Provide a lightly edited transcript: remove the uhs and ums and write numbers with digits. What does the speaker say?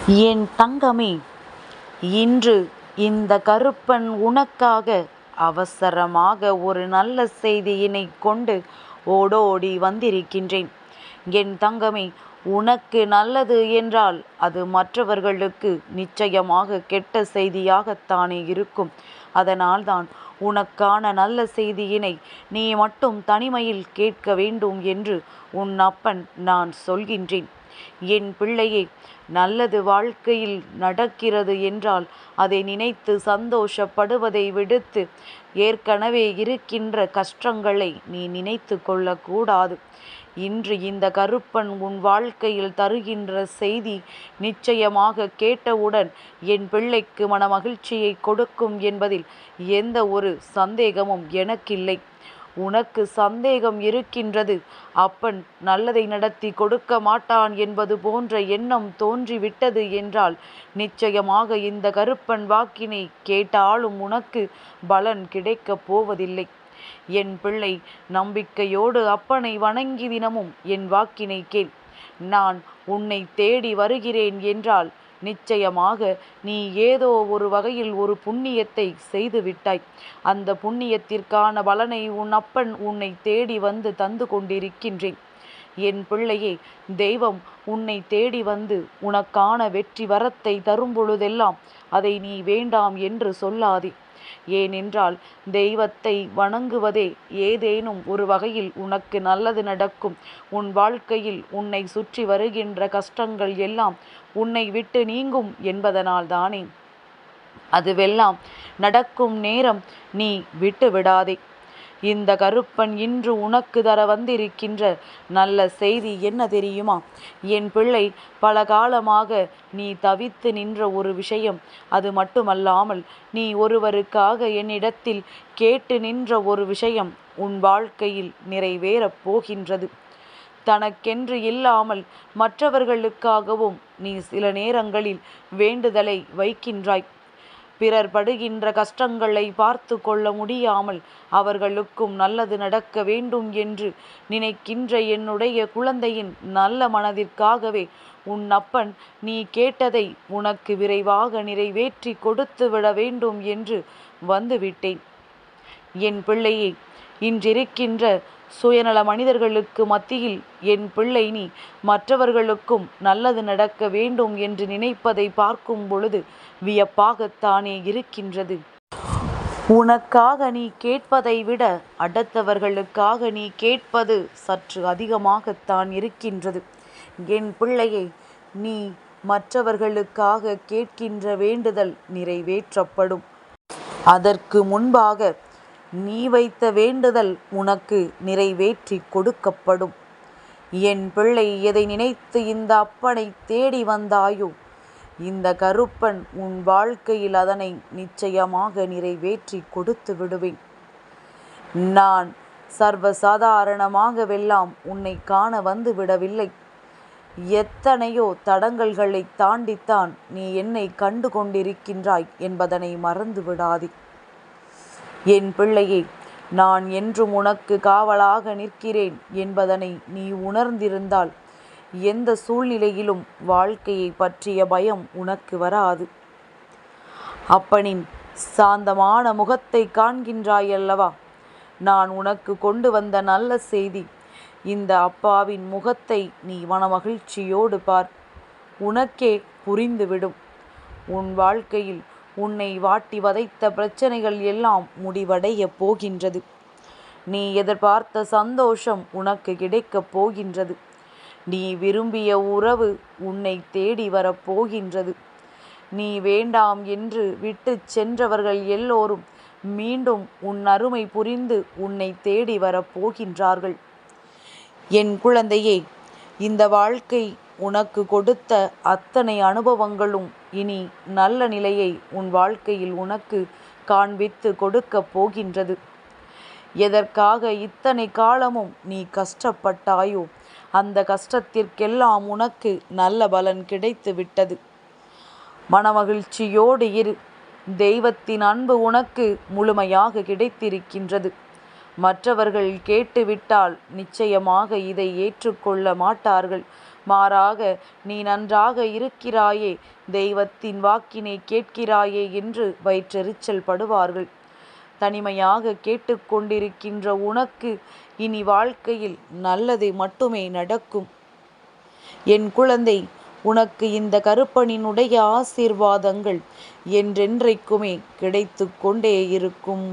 என் தங்கமே, இன்று இந்த கருப்பன் உனக்காக அவசரமாக ஒரு நல்ல செய்தியினைக் கொண்டு ஓடோடி வந்திருக்கின்றேன். என் தங்கமே, உனக்கு நல்லது என்றால் அது மற்றவர்களுக்கு நிச்சயமாக கெட்ட செய்தியாகத்தானே இருக்கும். அதனால்தான் உனக்கான நல்ல செய்தியினை நீ மட்டும் தனிமையில் கேட்க வேண்டும் என்று உன் அப்பன் நான் சொல்கின்றேன். என் பிள்ளையே, நல்லது வாழ்க்கையில் நடக்கிறது என்றால் அதை நினைத்து சந்தோஷப்படுவதை விடுத்து ஏற்கனவே இருக்கின்ற கஷ்டங்களை நீ நினைத்து கொள்ளக்கூடாது. இன்று இந்த கருப்பன் உன் வாழ்க்கையில் தருகின்ற செய்தி நிச்சயமாக கேட்டவுடன் என் பிள்ளைக்கு மனமகிழ்ச்சியை கொடுக்கும் என்பதில் எந்த ஒரு சந்தேகமும் எனக்கில்லை. உனக்கு சந்தேகம் இருக்கின்றது, அப்பன் நல்லதை நடத்தி கொடுக்க மாட்டான் என்பது போன்ற எண்ணம் தோன்றிவிட்டது என்றால் நிச்சயமாக இந்த கருப்பன் வாக்கினை கேட்டாலும் உனக்கு பலன் கிடைக்கப் போவதில்லை. என் பிள்ளை, நம்பிக்கையோடு அப்பனை வணங்கி தினமும் என் வாக்கினை கேள். நான் உன்னை தேடி வருகிறேன் என்றால் நிச்சயமாக நீ ஏதோ ஒரு வகையில் ஒரு புண்ணியத்தை செய்து விட்டாய். அந்த புண்ணியத்திற்கான பலனை உன் அப்பன் உன்னை தேடி வந்து தந்து கொண்டிருக்கின்றேன். என் பிள்ளையே, தெய்வம் உன்னை தேடி வந்து உனக்கான வெற்றி வரத்தை தரும் பொழுதெல்லாம் அதை நீ வேண்டாம் என்று சொல்லாதே. ஏனென்றால் தெய்வத்தை வணங்குவதே ஏதேனும் ஒரு வகையில் உனக்கு நல்லது நடக்கும். உன் வாழ்க்கையில் உன்னை சுற்றி வருகின்ற கஷ்டங்கள் எல்லாம் உன்னை விட்டு நீங்கும் என்பதனால் தானே. அதுவெல்லாம் நடக்கும் நேரம் நீ விட்டு விடாதே. இந்த கருப்பன் இன்று உனக்கு தர வந்திருக்கின்ற நல்ல செய்தி என்ன தெரியுமா? என் பிள்ளை, பல காலமாக நீ தவித்து நின்ற ஒரு விஷயம், அது மட்டுமல்லாமல் நீ ஒருவருக்காக என்னிடத்தில் கேட்டு நின்ற ஒரு விஷயம் உன் வாழ்க்கையில் நிறைவேறப் போகின்றது. தனக்கென்று இல்லாமல் மற்றவர்களுக்காகவும் நீ சில நேரங்களில் வேண்டுதலை வைக்கின்றாய். பிறர் படுகின்ற கஷ்டங்களை பார்த்து கொள்ள முடியாமல் அவர்களுக்கும் நல்லது நடக்க வேண்டும் என்று நினைக்கின்ற என்னுடைய குழந்தையின் நல்ல மனதிற்காகவே உன் அப்பன் நீ கேட்டதை உனக்கு விரைவாக நிறைவேற்றி கொடுத்து விட வேண்டும் என்று வந்துவிட்டேன். என் பிள்ளையே, இன்றிருக்கின்ற சுயநல மனிதர்களுக்கு மத்தியில் என் பிள்ளை நீ மற்றவர்களுக்கும் நல்லது நடக்க வேண்டும் என்று நினைப்பதை பார்க்கும் பொழுது வியப்பாகத்தானே இருக்கின்றது. உனக்காக நீ கேட்பதை விட அடுத்தவர்களுக்காக நீ கேட்பது சற்று அதிகமாகத்தான் இருக்கின்றது. என் பிள்ளையை, நீ மற்றவர்களுக்காக கேட்கின்ற வேண்டுதல் நிறைவேற்றப்படும். அதற்கு முன்பாக நீ வைத்த வேண்டுதல் உனக்கு நிறைவேற்றி கொடுக்கப்படும். என் பிள்ளை, எதை நினைத்து இந்த அப்பனை தேடி வந்தாயோ இந்த கருப்பன் உன் வாழ்க்கையில் அதனை நிச்சயமாக நிறைவேற்றி கொடுத்து விடுவேன். நான் சர்வசாதாரணமாகவெல்லாம் உன்னை காண வந்து விடவில்லை. எத்தனையோ தடங்கல்களை தாண்டித்தான் நீ என்னை கண்டு கொண்டிருக்கின்றாய் என்பதனை மறந்து விடாதே. என் பிள்ளையே, நான் என்றும் உனக்கு காவலாக நிற்கிறேன் என்பதனை நீ உணர்ந்திருந்தால் எந்த சூழ்நிலையிலும் வாழ்க்கையை பற்றிய பயம் உனக்கு வராது. அப்பனின் சாந்தமான முகத்தை காண்கின்றாயல்லவா? நான் உனக்கு கொண்டு வந்த நல்ல செய்தி. இந்த அப்பாவின் முகத்தை நீ மனமகிழ்ச்சியோடு பார். உனக்கே புரிந்துவிடும். உன் வாழ்க்கையில் உன்னை வாட்டி வதைத்த பிரச்சனைகள் எல்லாம் முடிவடைய போகின்றது. நீ எதிர்பார்த்த சந்தோஷம் உனக்கு கிடைக்கப் போகின்றது. நீ விரும்பிய உறவு உன்னை தேடி வரப்போகின்றது. நீ வேண்டாம் என்று விட்டு சென்றவர்கள் எல்லோரும் மீண்டும் உன் அருமை புரிந்து உன்னை தேடி வரப்போகின்றார்கள். என் குழந்தையே, இந்த வாழ்க்கை உனக்கு கொடுத்த அத்தனை அனுபவங்களும் இனி நல்ல நிலையை உன் வாழ்க்கையில் உனக்கு காண்பித்து கொடுக்கப் போகின்றது. எதற்காக இத்தனை காலமும் நீ கஷ்டப்பட்டாயோ அந்த கஷ்டத்திற்கெல்லாம் உனக்கு நல்ல பலன் கிடைத்து விட்டது. மனமகிழ்ச்சியோடு இரு. தெய்வத்தின் அன்பு உனக்கு முழுமையாக கிடைத்திருக்கின்றது. மற்றவர்கள் கேட்டுவிட்டால் நிச்சயமாக இதை ஏற்றுக்கொள்ள மாட்டார்கள். மாறாக நீ நன்றாக இருக்கிறாயே, தெய்வத்தின் வாக்கினை கேட்கிறாயே என்று வயிற்றெரிச்சல் படுவார்கள். தனிமையாக கேட்டுக்கொண்டிருக்கின்ற உனக்கு இனி வாழ்க்கையில் நல்லது மட்டுமே நடக்கும். என் குழந்தை, உனக்கு இந்த கருப்பனினுடைய ஆசீர்வாதங்கள் என்றென்றைக்குமே கிடைத்து கொண்டே இருக்கும்.